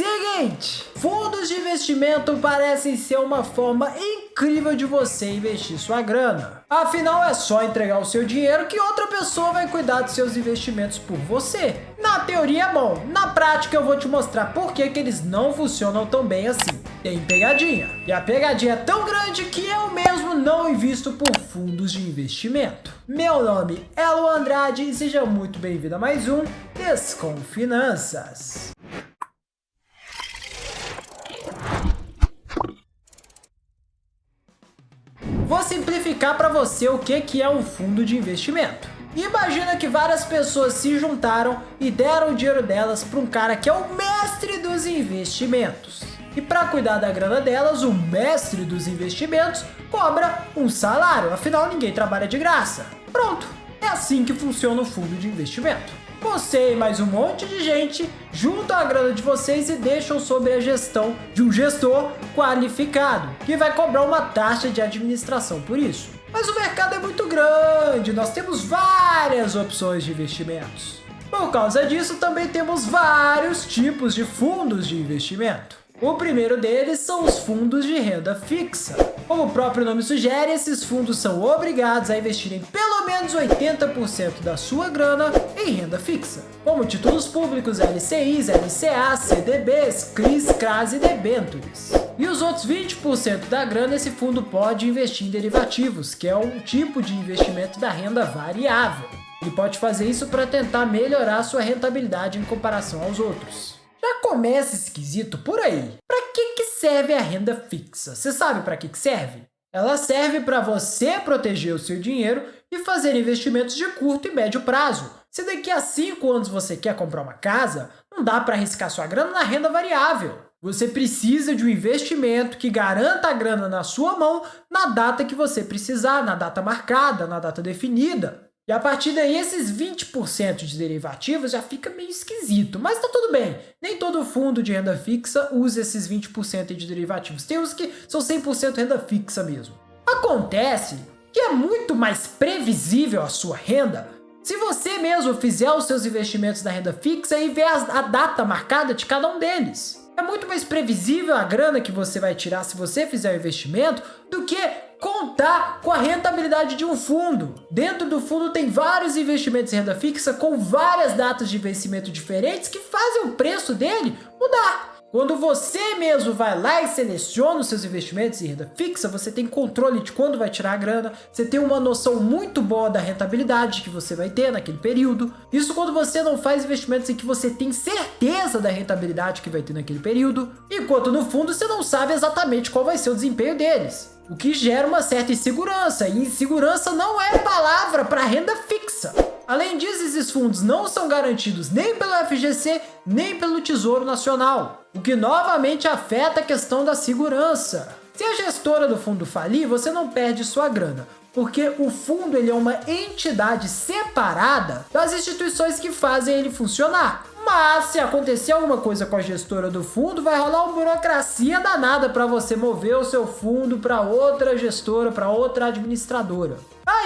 Seguinte, fundos de investimento parecem ser uma forma incrível de você investir sua grana. Afinal, é só entregar o seu dinheiro que outra pessoa vai cuidar dos seus investimentos por você. Na teoria é bom, na prática eu vou te mostrar por que eles não funcionam tão bem assim. Tem pegadinha. E a pegadinha é tão grande que eu mesmo não invisto por fundos de investimento. Meu nome é Luan Andrade e seja muito bem-vindo a mais um Desconfinanças. Vou simplificar para você o que é um fundo de investimento. Imagina que várias pessoas se juntaram e deram o dinheiro delas para um cara que é o mestre dos investimentos. E para cuidar da grana delas, o mestre dos investimentos cobra um salário, afinal ninguém trabalha de graça. Pronto, é assim que funciona o fundo de investimento. Você e mais um monte de gente juntam a grana de vocês e deixam sob a gestão de um gestor qualificado, que vai cobrar uma taxa de administração por isso. Mas o mercado é muito grande, nós temos várias opções de investimentos. Por causa disso, também temos vários tipos de fundos de investimento. O primeiro deles são os fundos de renda fixa. Como o próprio nome sugere, esses fundos são obrigados a investirem pelo menos 80% da sua grana em renda fixa, como títulos públicos, LCIs, LCAs, CDBs, CRIs, CRAs e debêntures. E os outros 20% da grana esse fundo pode investir em derivativos, que é um tipo de investimento da renda variável. Ele pode fazer isso para tentar melhorar sua rentabilidade em comparação aos outros. Já começa esquisito por aí. Para que serve a renda fixa? Você sabe para que serve? Ela serve para você proteger o seu dinheiro e fazer investimentos de curto e médio prazo. Se daqui a 5 anos você quer comprar uma casa, não dá para arriscar sua grana na renda variável. Você precisa de um investimento que garanta a grana na sua mão na data que você precisar, na data marcada, na data definida. E a partir daí, esses 20% de derivativos já fica meio esquisito, mas tá tudo bem. Nem todo fundo de renda fixa usa esses 20% de derivativos. Tem uns que são 100% renda fixa mesmo. Acontece que é muito mais previsível a sua renda se você mesmo fizer os seus investimentos na renda fixa e ver a data marcada de cada um deles. É muito mais previsível a grana que você vai tirar se você fizer o investimento do que contar com a rentabilidade de um fundo. Dentro do fundo tem vários investimentos em renda fixa com várias datas de vencimento diferentes que fazem o preço dele mudar. Quando você mesmo vai lá e seleciona os seus investimentos em renda fixa, você tem controle de quando vai tirar a grana, você tem uma noção muito boa da rentabilidade que você vai ter naquele período. Isso quando você não faz investimentos em que você tem certeza da rentabilidade que vai ter naquele período, enquanto no fundo você não sabe exatamente qual vai ser o desempenho deles. O que gera uma certa insegurança, e insegurança não é palavra para renda fixa. Além disso, esses fundos não são garantidos nem pelo FGC, nem pelo Tesouro Nacional, o que novamente afeta a questão da segurança. Se a gestora do fundo falir, você não perde sua grana, porque o fundo ele é uma entidade separada das instituições que fazem ele funcionar. Mas se acontecer alguma coisa com a gestora do fundo, vai rolar uma burocracia danada para você mover o seu fundo para outra gestora, para outra administradora.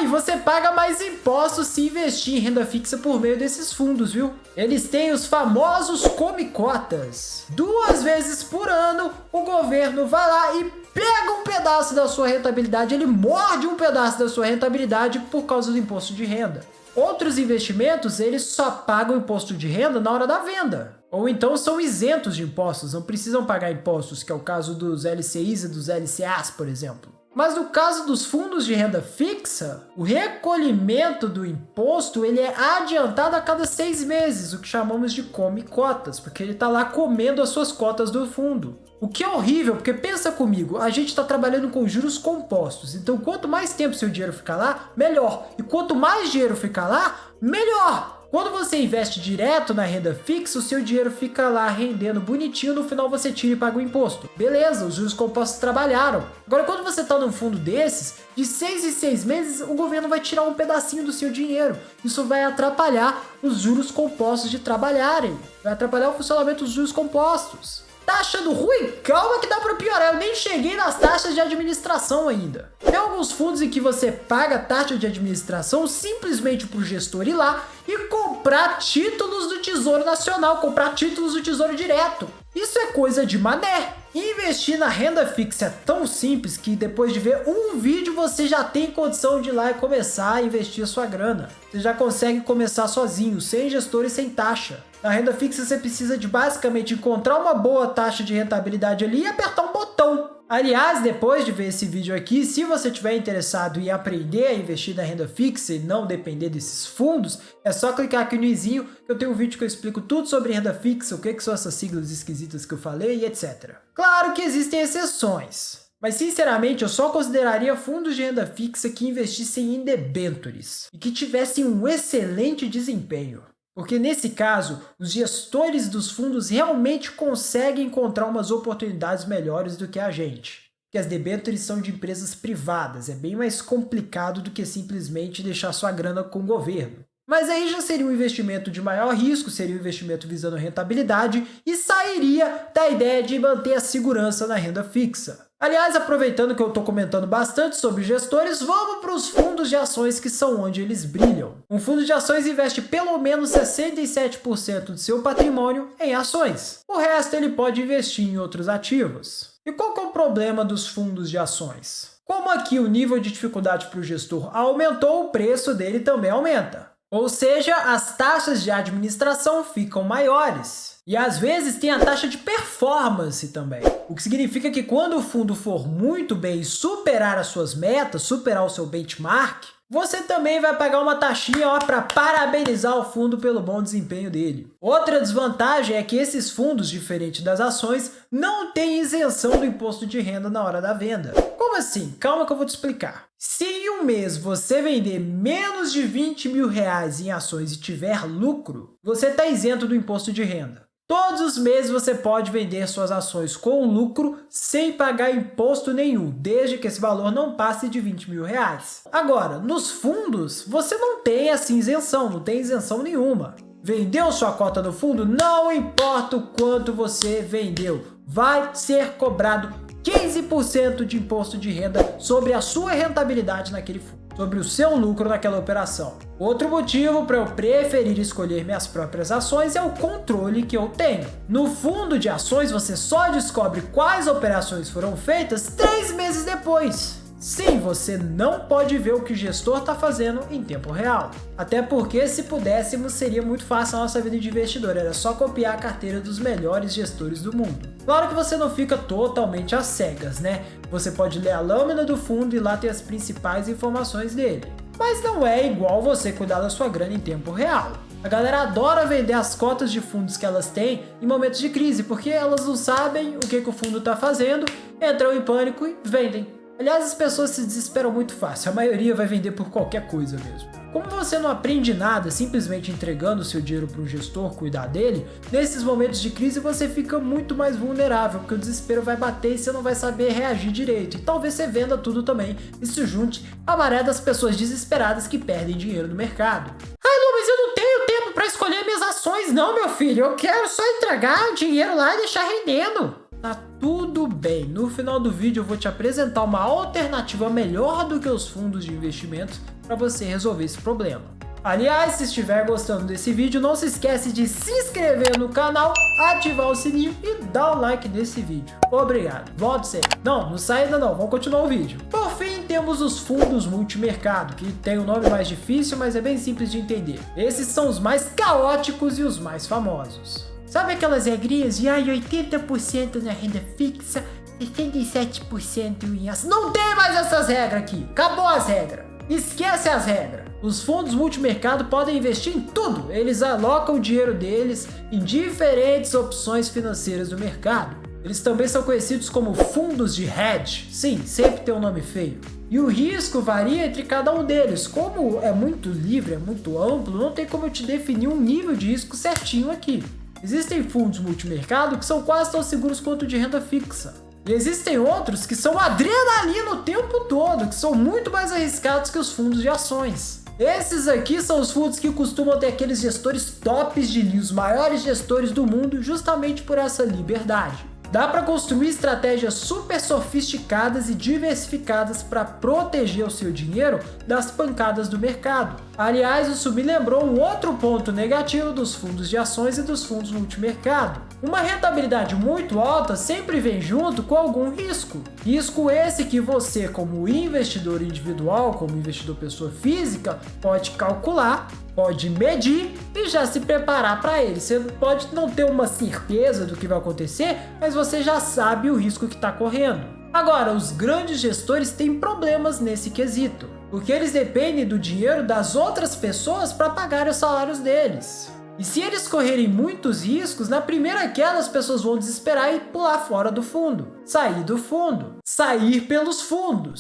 E você paga mais impostos se investir em renda fixa por meio desses fundos, viu? Eles têm os famosos come-cotas. 2 vezes por ano, o governo vai lá e pega um pedaço da sua rentabilidade, ele morde um pedaço da sua rentabilidade por causa do imposto de renda. Outros investimentos, eles só pagam imposto de renda na hora da venda. Ou então são isentos de impostos, não precisam pagar impostos, que é o caso dos LCIs e dos LCAs, por exemplo. Mas no caso dos fundos de renda fixa, o recolhimento do imposto ele é adiantado a cada 6 meses, o que chamamos de come-cotas, porque ele está lá comendo as suas cotas do fundo. O que é horrível, porque pensa comigo, a gente está trabalhando com juros compostos, então quanto mais tempo seu dinheiro ficar lá, melhor. E quanto mais dinheiro ficar lá, melhor. Quando você investe direto na renda fixa, o seu dinheiro fica lá rendendo bonitinho, no final você tira e paga o imposto. Beleza, os juros compostos trabalharam. Agora, quando você está num fundo desses, de 6 em 6 meses, o governo vai tirar um pedacinho do seu dinheiro. Isso vai atrapalhar os juros compostos de trabalharem. Vai atrapalhar o funcionamento dos juros compostos. Tá achando ruim? Calma que dá pra piorar, eu nem cheguei nas taxas de administração ainda. Tem alguns fundos em que você paga taxa de administração simplesmente pro gestor ir lá e comprar títulos do Tesouro Nacional, comprar títulos do Tesouro Direto. Isso é coisa de mané. Investir na renda fixa é tão simples que depois de ver um vídeo você já tem condição de ir lá e começar a investir a sua grana. Você já consegue começar sozinho, sem gestor e sem taxa. Na renda fixa você precisa de basicamente encontrar uma boa taxa de rentabilidade ali e apertar um botão. Aliás, depois de ver esse vídeo aqui, se você estiver interessado em aprender a investir na renda fixa e não depender desses fundos, é só clicar aqui no izinho que eu tenho um vídeo que eu explico tudo sobre renda fixa, o que são essas siglas esquisitas que eu falei e etc. Claro que existem exceções, mas sinceramente eu só consideraria fundos de renda fixa que investissem em debêntures e que tivessem um excelente desempenho. Porque nesse caso, os gestores dos fundos realmente conseguem encontrar umas oportunidades melhores do que a gente. Porque as debêntures são de empresas privadas, é bem mais complicado do que simplesmente deixar sua grana com o governo. Mas aí já seria um investimento de maior risco, seria um investimento visando rentabilidade e sairia da ideia de manter a segurança na renda fixa. Aliás, aproveitando que eu estou comentando bastante sobre gestores, vamos para os fundos de ações que são onde eles brilham. Um fundo de ações investe pelo menos 67% do seu patrimônio em ações. O resto ele pode investir em outros ativos. E qual que é o problema dos fundos de ações? Como aqui o nível de dificuldade para o gestor aumentou, o preço dele também aumenta. Ou seja, as taxas de administração ficam maiores. E às vezes tem a taxa de performance também. O que significa que quando o fundo for muito bem e superar as suas metas, superar o seu benchmark, você também vai pagar uma taxinha para parabenizar o fundo pelo bom desempenho dele. Outra desvantagem é que esses fundos, diferente das ações, não têm isenção do imposto de renda na hora da venda. Como assim? Calma que eu vou te explicar. Se em um mês você vender menos de 20 mil reais em ações e tiver lucro, você está isento do imposto de renda. Todos os meses você pode vender suas ações com lucro sem pagar imposto nenhum, desde que esse valor não passe de 20 mil reais. Agora, nos fundos, você não tem essa isenção, não tem isenção nenhuma. Vendeu sua cota no fundo? Não importa o quanto você vendeu, vai ser cobrado 15% de imposto de renda sobre a sua rentabilidade naquele fundo, sobre o seu lucro naquela operação. Outro motivo para eu preferir escolher minhas próprias ações é o controle que eu tenho. No fundo de ações, você só descobre quais operações foram feitas 3 meses depois. Sim, você não pode ver o que o gestor está fazendo em tempo real. Até porque, se pudéssemos, seria muito fácil a nossa vida de investidor. Era só copiar a carteira dos melhores gestores do mundo. Claro que você não fica totalmente às cegas, né? Você pode ler a lâmina do fundo e lá ter as principais informações dele. Mas não é igual você cuidar da sua grana em tempo real. A galera adora vender as cotas de fundos que elas têm em momentos de crise, porque elas não sabem o que o fundo está fazendo, entram em pânico e vendem. Aliás, as pessoas se desesperam muito fácil, a maioria vai vender por qualquer coisa mesmo. Como você não aprende nada simplesmente entregando o seu dinheiro para um gestor cuidar dele, nesses momentos de crise você fica muito mais vulnerável, porque o desespero vai bater e você não vai saber reagir direito. E talvez você venda tudo também e se junte à maré das pessoas desesperadas que perdem dinheiro no mercado. Ai, Lu, mas eu não tenho tempo para escolher minhas ações não, meu filho. Eu quero só entregar o dinheiro lá e deixar rendendo. Tá tudo bem, no final do vídeo eu vou te apresentar uma alternativa melhor do que os fundos de investimentos para você resolver esse problema. Aliás, se estiver gostando desse vídeo, não se esquece de se inscrever no canal, ativar o sininho e dar o like nesse vídeo. Obrigado, volto sempre. Não sai ainda não, vamos continuar o vídeo. Por fim, temos os fundos multimercado, que tem um nome mais difícil, mas é bem simples de entender. Esses são os mais caóticos e os mais famosos. Sabe aquelas regrinhas de 80% na renda fixa, 67% em ações? Não tem mais essas regras aqui. Acabou as regras. Esquece as regras. Os fundos multimercado podem investir em tudo. Eles alocam o dinheiro deles em diferentes opções financeiras do mercado. Eles também são conhecidos como fundos de hedge. Sim, sempre tem um nome feio. E o risco varia entre cada um deles. Como é muito livre, é muito amplo, não tem como eu te definir um nível de risco certinho aqui. Existem fundos multimercado que são quase tão seguros quanto o de renda fixa. E existem outros que são adrenalina o tempo todo, que são muito mais arriscados que os fundos de ações. Esses aqui são os fundos que costumam ter aqueles gestores tops de linha, os maiores gestores do mundo, justamente por essa liberdade. Dá para construir estratégias super sofisticadas e diversificadas para proteger o seu dinheiro das pancadas do mercado. Aliás, isso me lembrou um outro ponto negativo dos fundos de ações e dos fundos multimercado. Uma rentabilidade muito alta sempre vem junto com algum risco. Risco esse que você, como investidor individual, como investidor pessoa física, pode calcular, pode medir e já se preparar para ele. Você pode não ter uma certeza do que vai acontecer, mas você já sabe o risco que está correndo. Agora, os grandes gestores têm problemas nesse quesito, porque eles dependem do dinheiro das outras pessoas para pagar os salários deles. E se eles correrem muitos riscos, na primeira queda as pessoas vão desesperar e pular fora do fundo, sair pelos fundos.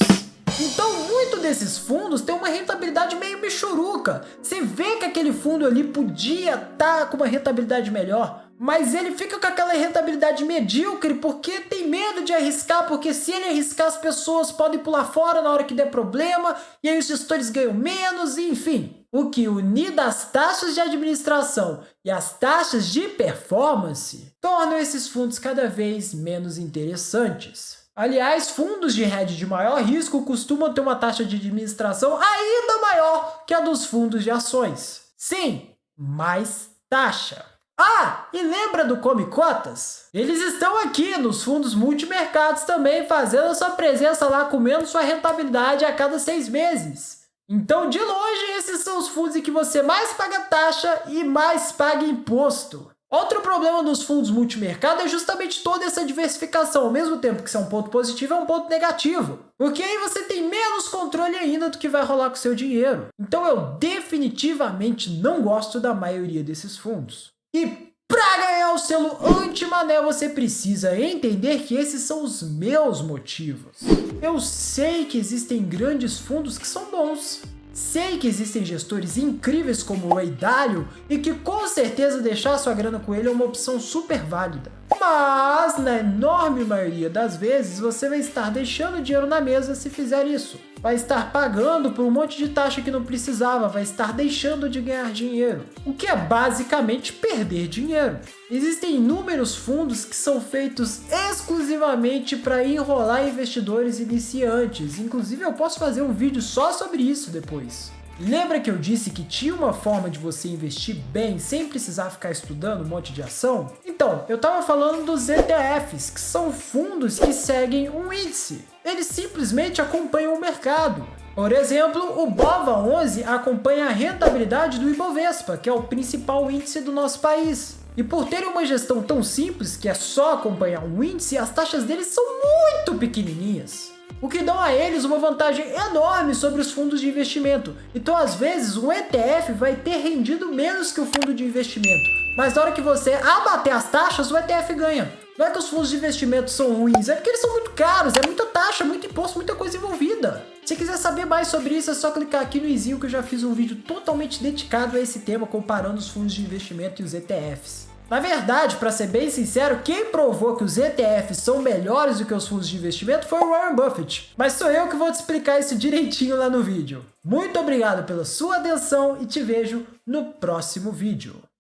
Então, muito desses fundos tem uma rentabilidade meio michuruca. Você vê que aquele fundo ali podia estar com uma rentabilidade melhor, mas ele fica com aquela rentabilidade medíocre porque tem medo de arriscar, porque se ele arriscar as pessoas podem pular fora na hora que der problema, e aí os gestores ganham menos, enfim. O que unido às taxas de administração e as taxas de performance tornam esses fundos cada vez menos interessantes. Aliás, fundos de hedge de maior risco costumam ter uma taxa de administração ainda maior que a dos fundos de ações. Sim, mais taxa. Ah, e lembra do Come Cotas? Eles estão aqui nos fundos multimercados também, fazendo a sua presença lá, comendo sua rentabilidade a cada 6 meses. Então, de longe, esses são os fundos em que você mais paga taxa e mais paga imposto. Outro problema dos fundos multimercado é justamente toda essa diversificação. Ao mesmo tempo que isso é um ponto positivo, é um ponto negativo. Porque aí você tem menos controle ainda do que vai rolar com o seu dinheiro. Então eu definitivamente não gosto da maioria desses fundos. E para ganhar o selo Anti-Mané, você precisa entender que esses são os meus motivos. Eu sei que existem grandes fundos que são bons. Sei que existem gestores incríveis como o Ray Dalio e que com certeza deixar sua grana com ele é uma opção super válida. Mas, na enorme maioria das vezes, você vai estar deixando dinheiro na mesa se fizer isso. Vai estar pagando por um monte de taxa que não precisava, vai estar deixando de ganhar dinheiro, o que é basicamente perder dinheiro. Existem inúmeros fundos que são feitos exclusivamente para enrolar investidores iniciantes, inclusive eu posso fazer um vídeo só sobre isso depois. Lembra que eu disse que tinha uma forma de você investir bem sem precisar ficar estudando um monte de ação? Então, eu estava falando dos ETFs, que são fundos que seguem um índice. Eles simplesmente acompanham o mercado. Por exemplo, o BOVA11 acompanha a rentabilidade do Ibovespa, que é o principal índice do nosso país. E por terem uma gestão tão simples, que é só acompanhar um índice, as taxas deles são muito pequenininhas, o que dá a eles uma vantagem enorme sobre os fundos de investimento. Então, às vezes, um ETF vai ter rendido menos que o fundo de investimento, mas na hora que você abater as taxas, o ETF ganha. Não é que os fundos de investimento são ruins, é porque eles são muito caros, é muita taxa, muito imposto, muita coisa envolvida. Se quiser saber mais sobre isso, é só clicar aqui no izinho que eu já fiz um vídeo totalmente dedicado a esse tema, comparando os fundos de investimento e os ETFs. Na verdade, para ser bem sincero, quem provou que os ETFs são melhores do que os fundos de investimento foi o Warren Buffett. Mas sou eu que vou te explicar isso direitinho lá no vídeo. Muito obrigado pela sua atenção e te vejo no próximo vídeo.